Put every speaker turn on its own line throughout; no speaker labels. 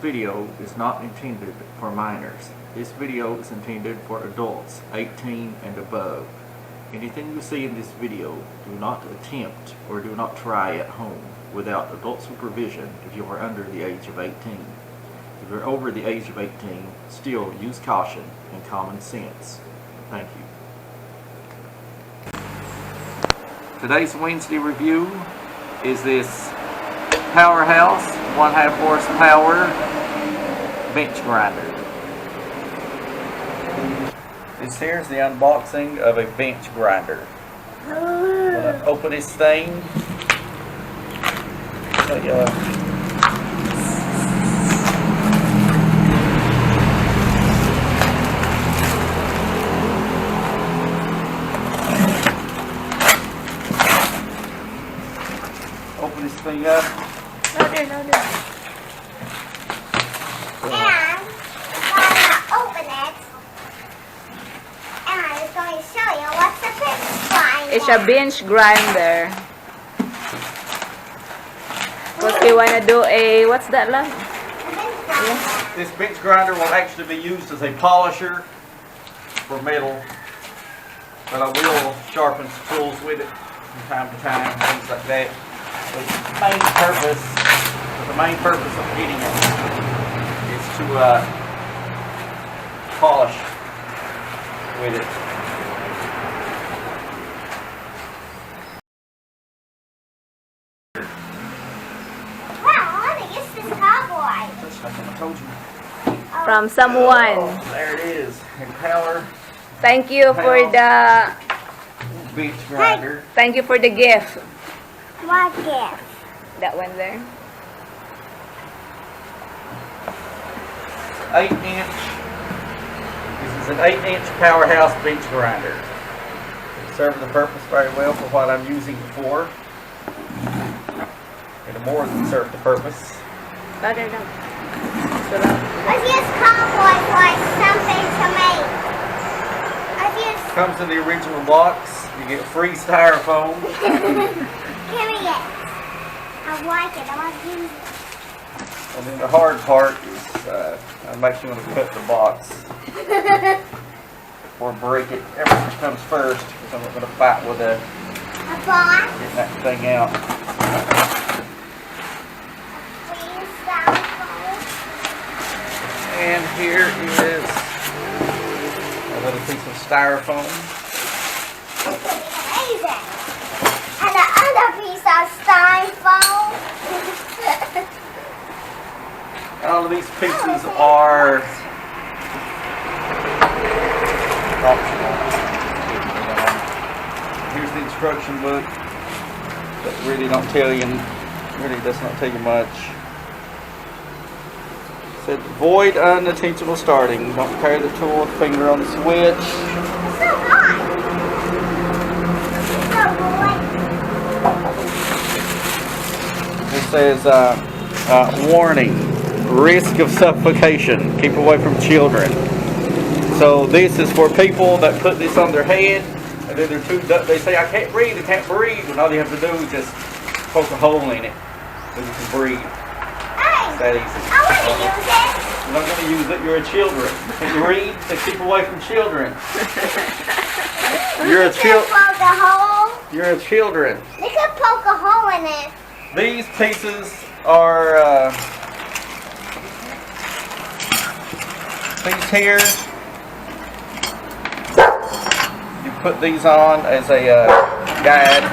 video is not intended for minors. This video is intended for adults 18 and above. Anything you see in this video, do not attempt or do not try at home without adult supervision if you are under the age of 18. If you're over the age of 18, still use caution and common sense. Thank you. Today's Wednesday review is this Powerhouse 1/2 horsepower bench grinder. This here is the unboxing of a bench grinder. I'm gonna open this thing. Open this thing up.
No. And I'm gonna open it. And I'm just going to show you what's the bench grinder.
It's a bench grinder. What we wanna do what's that lang?
This bench grinder will actually be used as a polisher for metal, but I will sharpen some tools with it from time to time, things like that. But the main purpose of getting it is to polish with it. I told you.
From someone.
Oh, there it is. And power.
Thank you for the
Bench grinder.
Thank you for the gift.
What gift?
That one there.
8-inch. This is an 8-inch Powerhouse bench grinder. It serves the purpose very well for what I'm using it for. It'll more than serve the purpose.
No.
Let's use cowboys like something to make.
Comes in the original box. You get free styrofoam.
Give me it. I like it. I want to use it.
And then the hard part is I make sure to cut the box or break it. Everything comes first because I'm not going to fight with
A box?
getting that thing out. And here is a little piece of styrofoam.
Amazing. And the other piece of styrofoam.
All of these pieces are optional. Here's the instruction book that really does not tell you much. It said avoid unintentional starting. Don't carry the tool with finger on the switch.
So hot.
It says warning, risk of suffocation. Keep away from children. So this is for people that put this on their head and then they say I can't breathe, and all you have to do is just poke a hole in it and you can breathe. It's that easy.
I want to use it.
You're not going to use it, you're a children. Can you read? They keep away from children. You're a
poke a hole.
You're a children.
You could poke a hole in it.
These pieces are these here. You put these on as a guide.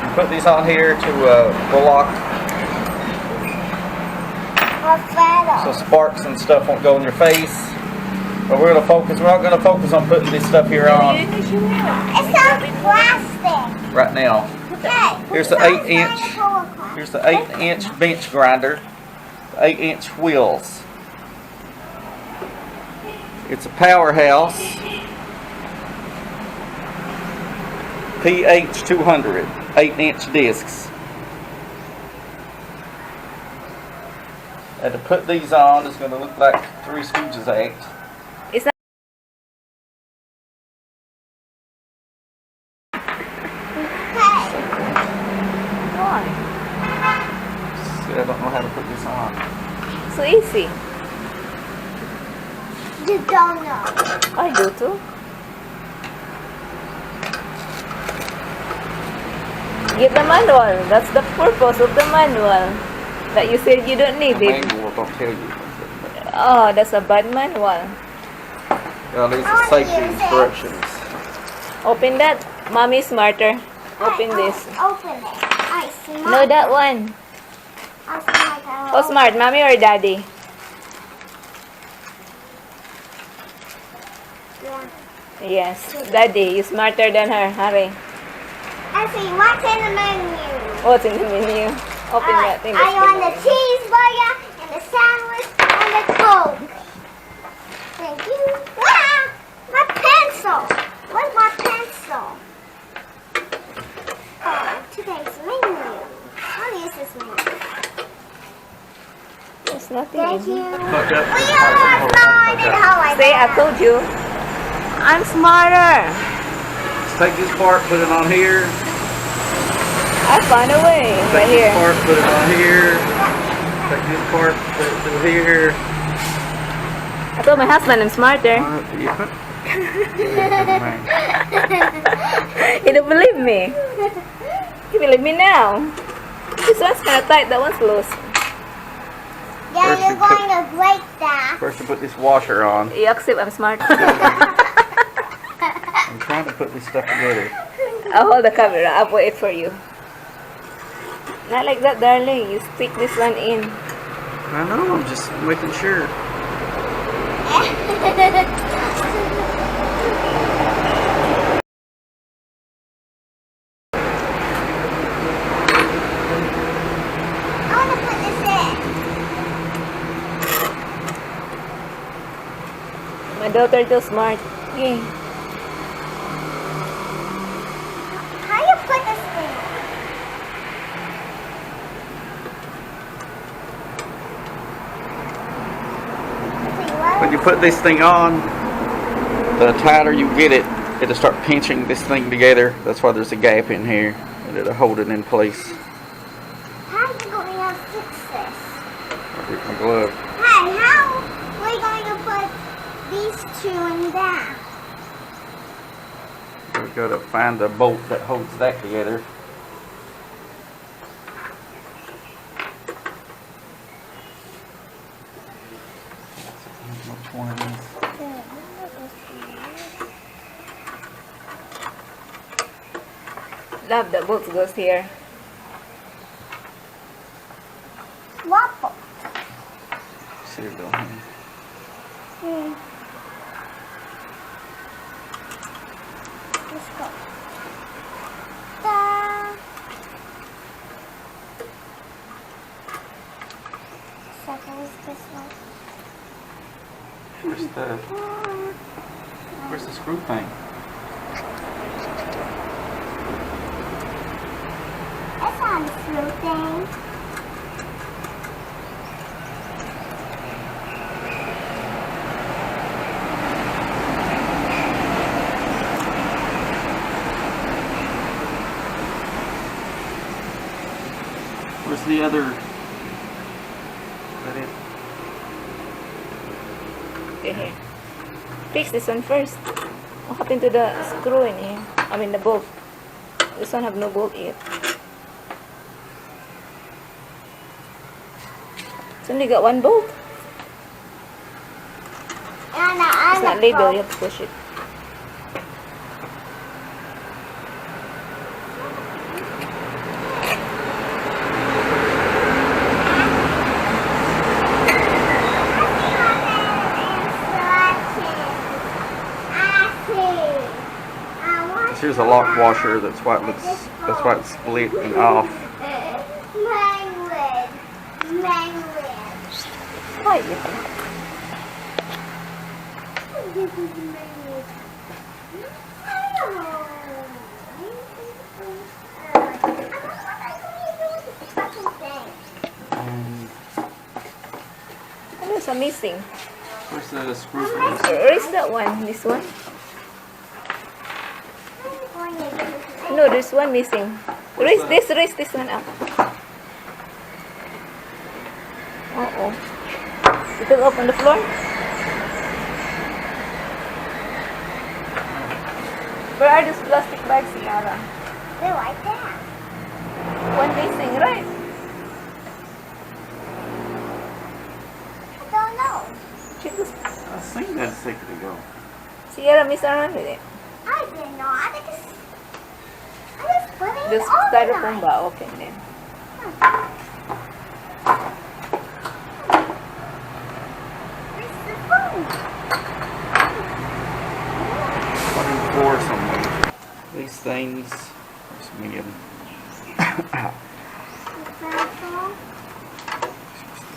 You put these on here to block so sparks and stuff won't go in your face. But we're not going to focus on putting this stuff here on
It's on plastic.
right now.
Okay.
Here's the 8-inch. Here's the 8-inch bench grinder. 8-inch wheels. It's a Powerhouse PH200 8-inch discs. And to put these on, it's going to look like Three Stooges act.
Is that
Okay.
why?
See, I don't know how to put this on.
You don't know.
I do too. Get the manual. That's the purpose of the manual. That you said you don't need
The
it.
manual don't tell you.
Oh, that's a bad manual.
Well, these
I
are
wanna
safety
use it.
instructions.
Open that. Mommy is smarter. Open this.
Open it. I smart.
No, that one.
I smart.
Oh, smart. Mommy or daddy?
Yeah.
Yes. Daddy, you smarter than her. Hurry.
I see what's in the menu.
What's in the menu? Open that thing.
I want the cheeseburger and the sandwich and the Coke. Thank you. Wow! My pencil. Where's my pencil? Oh, today's menu. I'll use this menu.
There's nothing
Thank
in
you.
here.
Fuck up.
We are flying in the hallway.
Say, I told you. I'm smarter.
Take this part, put it on here.
I found a way. Right
Take this
here.
part, put it on here. Take this part, put it through here.
I told my husband I'm smarter.
You put.
He don't believe me. He believe me now. This one's kind of tight. That one's loose.
Yeah,
First
you're
you put-
going to break that.
First, you put this washer on.
You accept I'm smart.
I'm trying to put this stuff together.
I'll hold the camera. I'll put it for you. Not like that, darling. You stick this one in.
I know, I'm just making sure.
I want to put this in.
My daughter too smart. Yeah.
How you put this in?
When you put this thing on, the tighter you get it, it'll start pinching this thing together. That's why there's a gap in here, and it'll hold it in place.
How are you going to fix this?
I'll get my glove.
Hey, how are we going to put these two in there?
We gotta find the bolt that holds that together. Which one is?
Love the bolt goes here.
Waffle.
See it down here.
Let's go. Da. Second is this one.
Where's the screw thing?
It's on the screw thing.
Where's the other? Is that it?
Okay, here. Fix this one first. What happened to the screw in here? I mean the bolt. This one have no bolt yet. It's only got one bolt. It's not labeled. You have to push it.
Here's a lock washer. That's why it looks. That's why it's split and off.
Why?
And
There's a missing.
where's the screw for this?
Where is that one? This one? No, there's one missing. Raise this one up. Uh-oh. It will open the floor? Where are those plastic bags, Yara?
They're like that.
One missing, right?
I don't know.
Check this.
I seen that a second ago.
Sierra messed around with it.
I didn't know. I just put it
This
on
styrofoam ba? Okay then.
This is the phone.
24 somewhere. These things, there's me and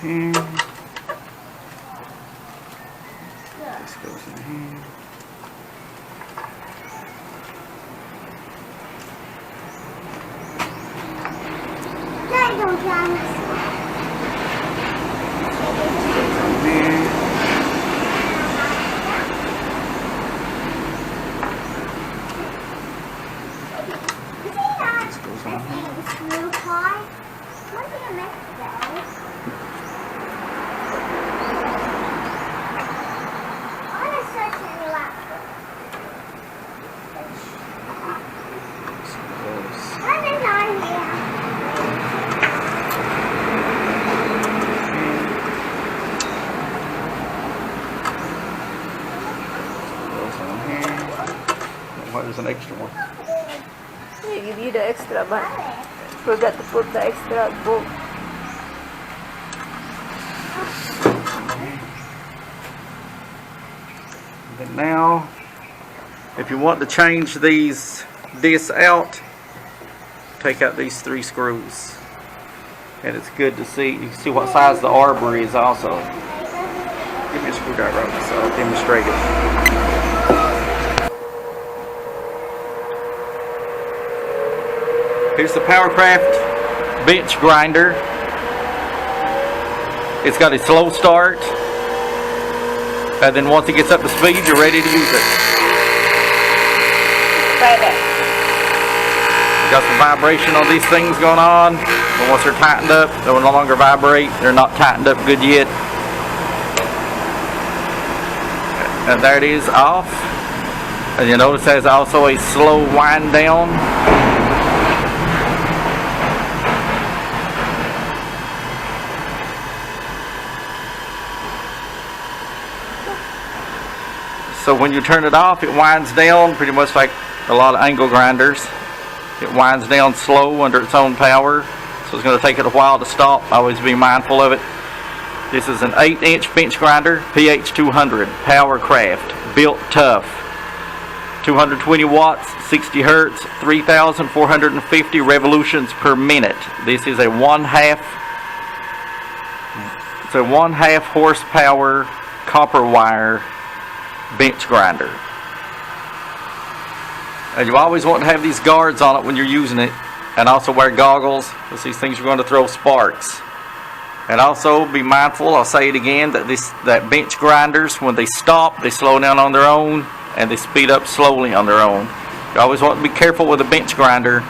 here. This goes in here.
Daddy, don't try this. Screw pie. What do you make today? I want to search in your laptop. What is on here?
What is an extra one?
They give you the extra, but forgot to put the extra book.
And now, if you want to change this out, take out these 3 screws. And it's good to see. You can see what size the arbor is also. Give me a screwdriver so I'll demonstrate it. Here's the Powercraft bench grinder. It's got a slow start, and then once it gets up to speed, you're ready to use it.
Try that.
Got some vibration on these things going on, but once they're tightened up, they will no longer vibrate. They're not tightened up good yet. And there it is, off. And you notice there's also a slow wind down. So when you turn it off, it winds down pretty much like a lot of angle grinders. It winds down slow under its own power, so it's going to take it a while to stop. Always be mindful of it. This is an 8-inch bench grinder, PH 200, Powercraft, built tough. 220 watts, 60 hertz, 3,450 revolutions per minute. This is a 1/2 horsepower copper wire bench grinder. And you always want to have these guards on it when you're using it, and also wear goggles because these things are going to throw sparks. And also be mindful, I'll say it again, that that bench grinders, when they stop, they slow down on their own and they speed up slowly on their own. You always want to be careful with a bench grinder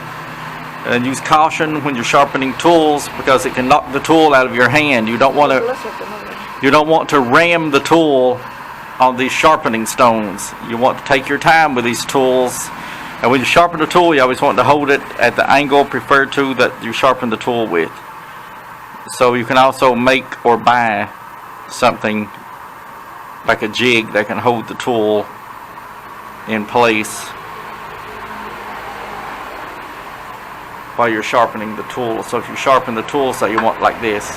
and use caution when you're sharpening tools because it can knock the tool out of your hand. You don't want to ram the tool on these sharpening stones. You want to take your time with these tools, and when you sharpen a tool, you always want to hold it at the angle preferred to that you sharpen the tool with. So you can also make or buy something like a jig that can hold the tool in place while you're sharpening the tool. So if you sharpen the tool, say you want like this,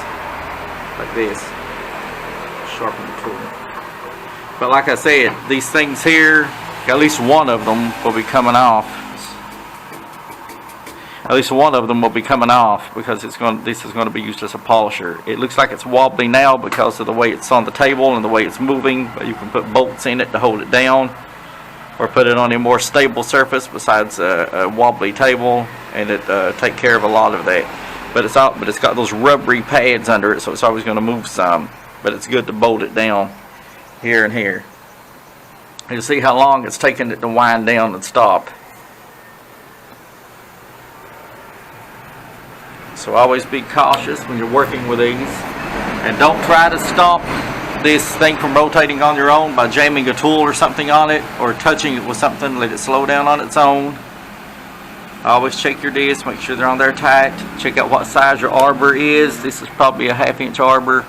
sharpen the tool. But like I said, these things here, at least one of them will be coming off. At least one of them will be coming off because this is going to be used as a polisher. It looks like it's wobbly now because of the way it's on the table and the way it's moving, but you can put bolts in it to hold it down or put it on a more stable surface besides a wobbly table, and it take care of a lot of that. But it's got those rubbery pads under it, so it's always going to move some, but it's good to bolt it down here and here. You see how long it's taking it to wind down and stop. So always be cautious when you're working with these, and don't try to stop this thing from rotating on your own by jamming a tool or something on it, or touching it with something, let it slow down on its own. Always check your discs, make sure they're on there tight. Check out what size your arbor is. This is probably a 1/2 inch arbor.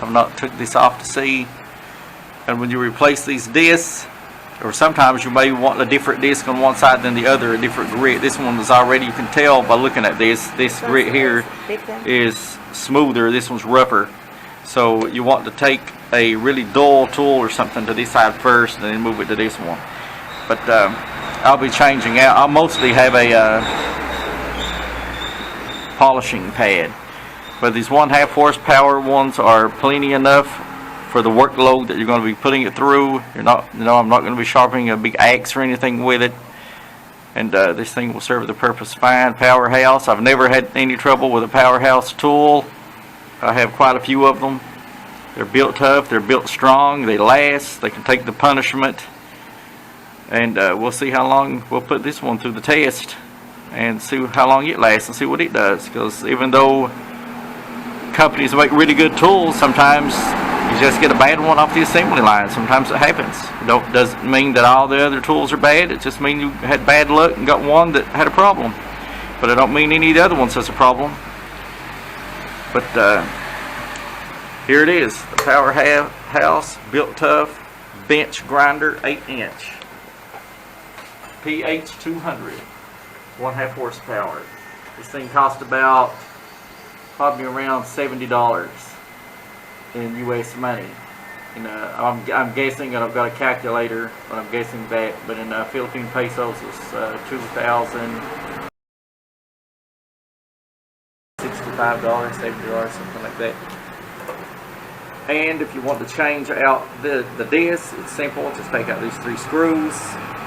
I've not took this off to see. And when you replace these discs, or sometimes you may want a different disc on one side than the other, a different grit. This one is already, you can tell by looking at this grit here is smoother, this one's rougher. So you want to take a really dull tool or something to this side first and then move it to this one. But I'll be changing out. I'll mostly have a polishing pad, but these 1/2 horsepower ones are plenty enough for the workload that you're going to be putting it through. I'm not going to be sharpening a big axe or anything with it, and this thing will serve the purpose fine. Powerhouse, I've never had any trouble with a powerhouse tool. I have quite a few of them. They're built tough, they're built strong, they last, they can take the punishment. And we'll see how long, we'll put this one through the test and see how long it lasts and see what it does. Because even though companies make really good tools, sometimes you just get a bad one off the assembly line. Sometimes it happens. It doesn't mean that all the other tools are bad. It just means you had bad luck and got one that had a problem. But it don't mean any of the other ones has a problem. But here it is, the Powerhouse Built Tough Bench Grinder 8-inch. PH 200, 1/2 horsepower. This thing cost about probably around $70 in US money. And I'm guessing, and I've got a calculator, but I'm guessing that, but in Philippine pesos it's 2,065, $70, something like that. And if you want to change out the disc, it's simple. Just take out these 3 screws,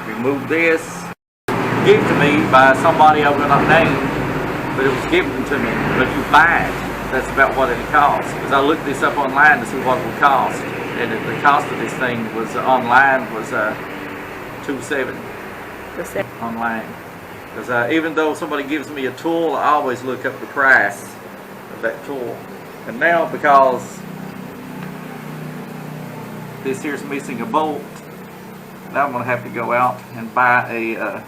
remove this. Given to me by somebody I will not name, but it was given to me. But if you buy it, that's about what it costs. Because I looked this up online to see what it would cost, and the cost of this thing was online was $270 online. Because even though somebody gives me a tool, I always look up the price of that tool. And now, because this here's missing a bolt, now I'm going to have to go out and buy a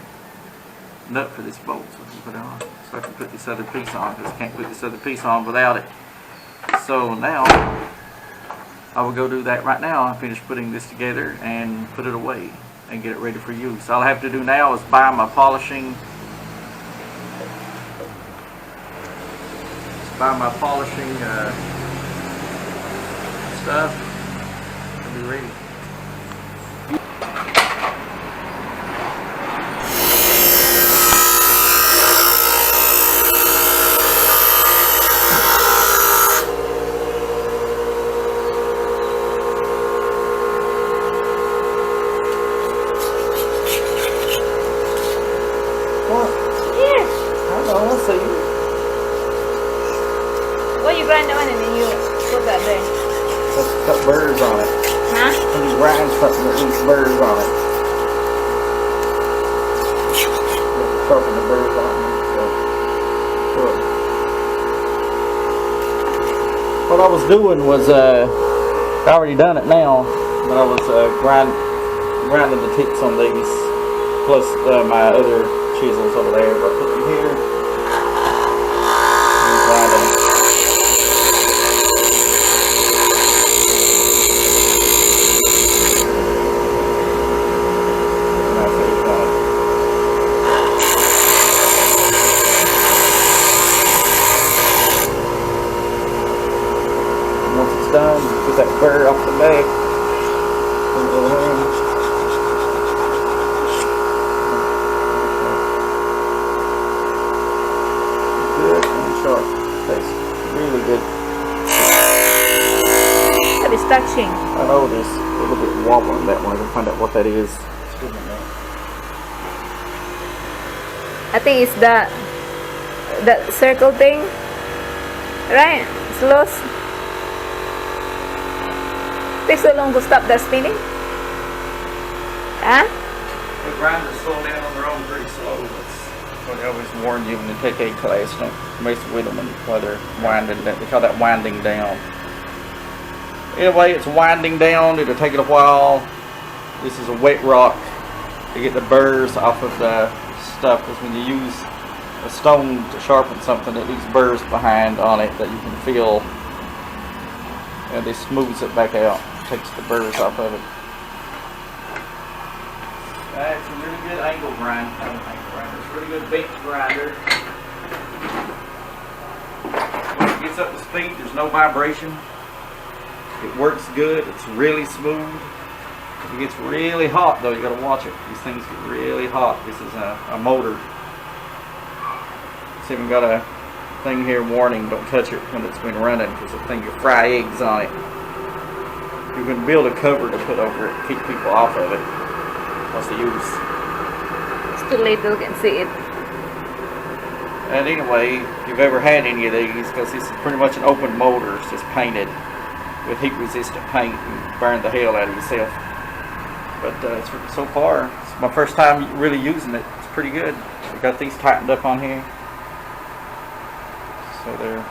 nut for this bolt so I can put it on. So I can put this other piece on, because I can't put this other piece on without it. So now I will go do that right now and finish putting this together and put it away and get it ready for use. All I have to do now is buy my polishing stuff and be ready.
Well, you grind that one and then you put that there.
Got birds on it.
Huh?
When you grind something that needs birds on it. Sharpen the birds on it. So, what I was doing was, I already done it now, but I was grinding the tips on these, plus my other chisels over there. But I put them here and grind them. Done, put that burr off the back. Good and sharp. That's really good.
That is touching.
I know there's a little bit wobbling that one. I can find out what that is.
I think it's that circle thing, right? It's loose. Takes so long to stop that spinning? Huh?
The grinders slow down on their own pretty slow. That's what they always warn you when you take a class. Don't mess with them while they're winding. They call that winding down. Anyway, it's winding down. It'll take it a while. This is a wet rock to get the burrs off of the stuff, because when you use a stone to sharpen something, it leaves burrs behind on it that you can feel, and this smooths it back out, takes the burrs off of it. That's a really good angle grinder. It's a really good bent grinder. When it gets up to speed, there's no vibration. It works good. It's really smooth. If it gets really hot, though, you got to watch it. These things get really hot. This is a motor. It's even got a thing here warning, don't touch it when it's been running, because the thing will fry eggs on it. You can build a cover to put over it, keep people off of it. What's the use?
It's too late to look and see it.
And anyway, if you've ever had any of these, because this is pretty much an open motor, it's just painted with heat resistant paint and burn the hell out of yourself. But so far, it's my first time really using it. It's pretty good. We got these tightened up on here, so they're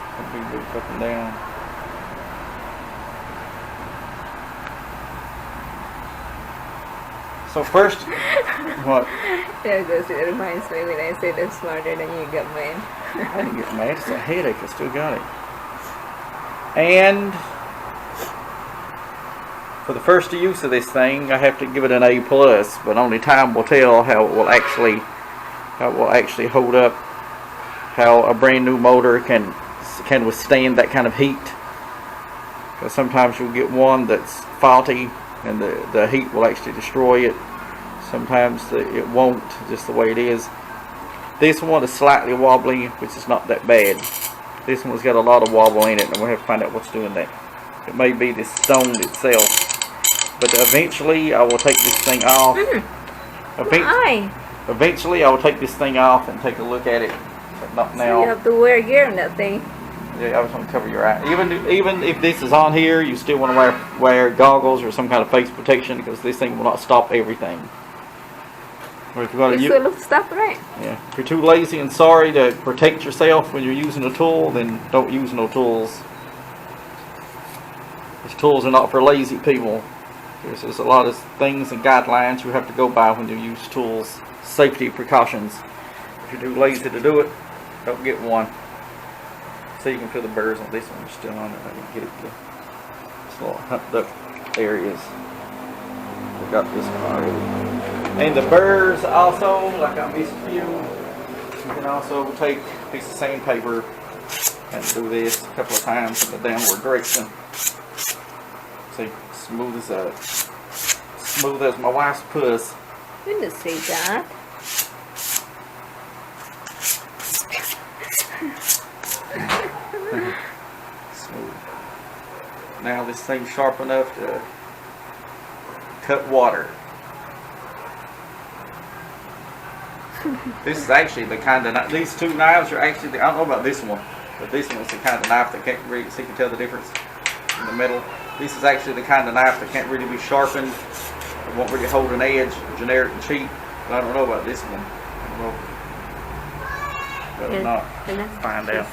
moved up and down. So first, what?
Yeah, because it reminds me when I said I'm smarter than you, got mad.
I didn't get mad. It's a headache. I still got it. And for the first use of this thing, I have to give it an A+, but only time will tell how it will actually hold up, how a brand new motor can withstand that kind of heat. Because sometimes you'll get one that's faulty and the heat will actually destroy it. Sometimes it won't, just the way it is. This one is slightly wobbly, which is not that bad. This one's got a lot of wobble in it, and we'll have to find out what's doing that. It may be the stone itself. But eventually I will take this thing off. Eventually I will take this thing off and take a look at it. But not now.
So you have to wear gear on that thing.
Yeah, I was going to cover your eye. Even if this is on here, you still want to wear goggles or some kind of face protection, because this thing will not stop everything. Or if you're going
You still have to stop, right?
Yeah. If you're too lazy and sorry to protect yourself when you're using a tool, then don't use no tools. These tools are not for lazy people. There's a lot of things and guidelines you have to go by when you use tools. Safety precautions. If you're too lazy to do it, don't get one. So you can feel the burrs on this one. They're still on it. I can get it to this little humped up areas. We got this one already. And the burrs also, like I missed a few, you can also take a piece of sandpaper and do this a couple of times in the downward direction. See, smooth as my wife's puss.
You didn't say that.
Smooth. Now this thing's sharp enough to cut water. This is actually the kind of knife. These two knives are actually, I don't know about this one, but this one is the kind of knife that can't really, so you can tell the difference in the metal. This is actually the kind of knife that can't really be sharpened. It won't really hold an edge, generic and cheap. But I don't know about this one. I don't know. Better not find out.